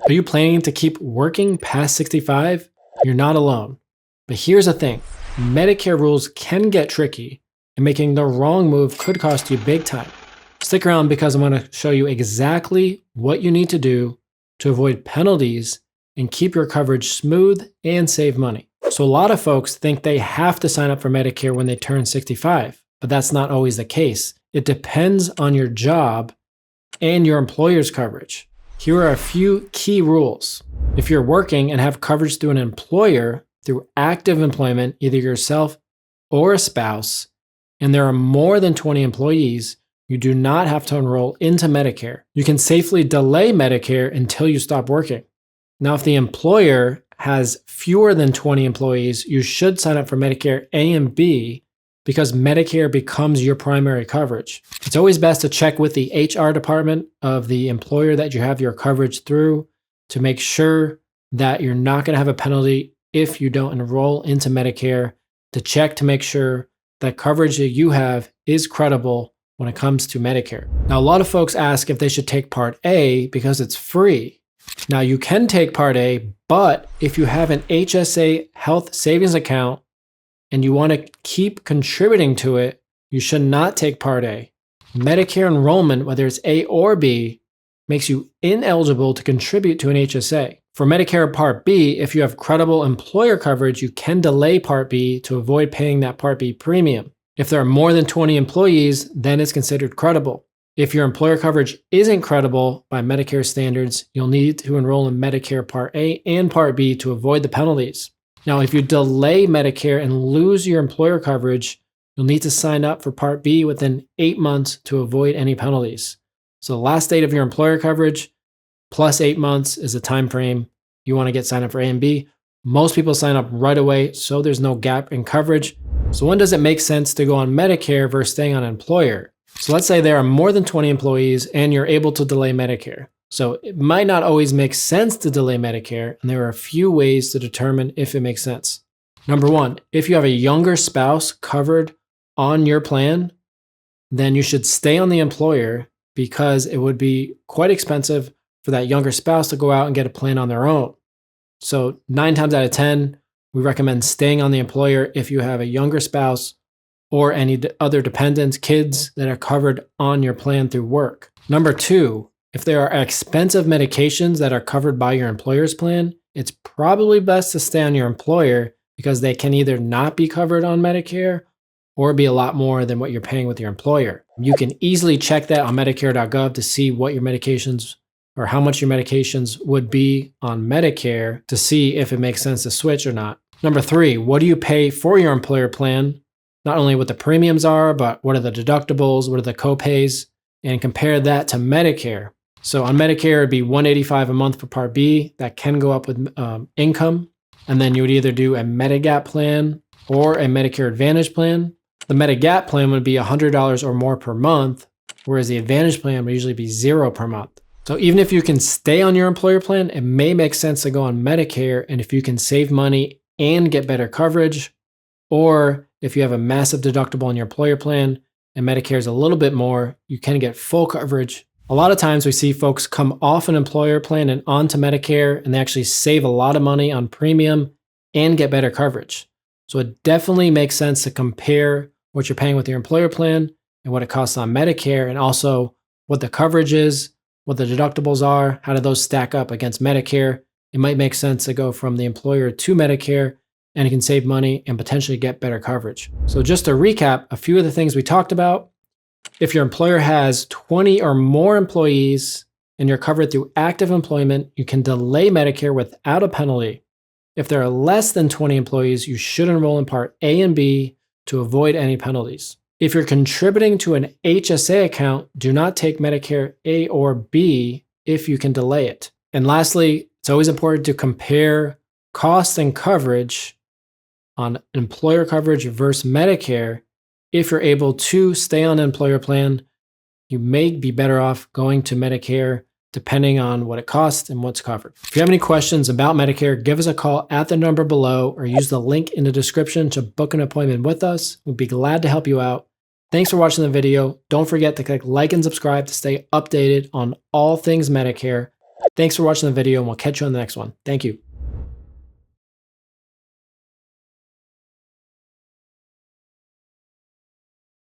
Are you planning to keep working past 65? You're not alone. But here's the thing, Medicare rules can get tricky, and making the wrong move could cost you big time. Stick around because I'm going to show you exactly what you need to do to avoid penalties and keep your coverage smooth and save money. So a lot of folks think they have to sign up for Medicare when they turn 65, but that's not always the case. It depends on your job and your employer's coverage. Here are a few key rules. If you're working and have coverage through an employer through active employment, either yourself or a spouse, and there are more than 20 employees, you do not have to enroll into Medicare. You can safely delay Medicare until you stop working. Now, if the employer has fewer than 20 employees, you should sign up for Medicare A and B because Medicare becomes your primary coverage. It's always best to check with the HR department of the employer that you have your coverage through to make sure that you're not going to have a penalty if you don't enroll into Medicare, to check to make sure that coverage that you have is credible when it comes to Medicare. Now, a lot of folks ask if they should take Part A because it's free. Now, you can take Part A, but if you have an HSA health savings account and you want to keep contributing to it, you should not take Part A. Medicare enrollment, whether it's A or B, makes you ineligible to contribute to an HSA. For Medicare Part B, if you have credible employer coverage, you can delay Part B to avoid paying that Part B premium. If there are more than 20 employees, then it's considered credible. If your employer coverage isn't credible by Medicare standards, you'll need to enroll in Medicare Part A and Part B to avoid the penalties. Now, if you delay Medicare and lose your employer coverage, you'll need to sign up for Part B within 8 months to avoid any penalties. So the last date of your employer coverage plus 8 months is the time frame you want to get signed up for A and B. Most people sign up right away, so there's no gap in coverage. So when does it make sense to go on Medicare versus staying on employer? So let's say there are more than 20 employees and you're able to delay Medicare. So it might not always make sense to delay Medicare, and there are a few ways to determine if it makes sense. Number one, if you have a younger spouse covered on your plan, then you should stay on the employer because it would be quite expensive for that younger spouse to go out and get a plan on their own. So 9 times out of 10, we recommend staying on the employer if you have a younger spouse or any other dependents, kids that are covered on your plan through work. Number two, if there are expensive medications that are covered by your employer's plan, it's probably best to stay on your employer because they can either not be covered on Medicare or be a lot more than what you're paying with your employer. You can easily check that on Medicare.gov to see what your medications or how much your medications would be on Medicare to see if it makes sense to switch or not. Number three, what do you pay for your employer plan? Not only what the premiums are, but what are the deductibles, what are the copays, and compare that to Medicare. So on Medicare, it'd be $185 a month for Part B. That can go up with income. And then you would either do a Medigap plan or a Medicare Advantage plan. The Medigap plan would be $100 or more per month, whereas the Advantage plan would usually be $0 per month. So even if you can stay on your employer plan, it may make sense to go on Medicare. And if you can save money and get better coverage, or if you have a massive deductible on your employer plan and Medicare is a little bit more, you can get full coverage. A lot of times we see folks come off an employer plan and onto Medicare, and they actually save a lot of money on premium and get better coverage. So it definitely makes sense to compare what you're paying with your employer plan and what it costs on Medicare, and also what the coverage is, what the deductibles are, how do those stack up against Medicare. It might make sense to go from the employer to Medicare, and you can save money and potentially get better coverage. So just to recap, a few of the things we talked about. If your employer has 20 or more employees and you're covered through active employment, you can delay Medicare without a penalty. If there are less than 20 employees, you should enroll in Part A and B to avoid any penalties. If you're contributing to an HSA account, do not take Medicare A or B if you can delay it. And lastly, it's always important to compare cost and coverage on employer coverage versus Medicare. If you're able to stay on an employer plan, you may be better off going to Medicare depending on what it costs and what's covered. If you have any questions about Medicare, give us a call at the number below or use the link in the description to book an appointment with us. We'd be glad to help you out. Thanks for watching the video. Don't forget to click like and subscribe to stay updated on all things Medicare. Thanks for watching the video, and we'll catch you on the next one. Thank you.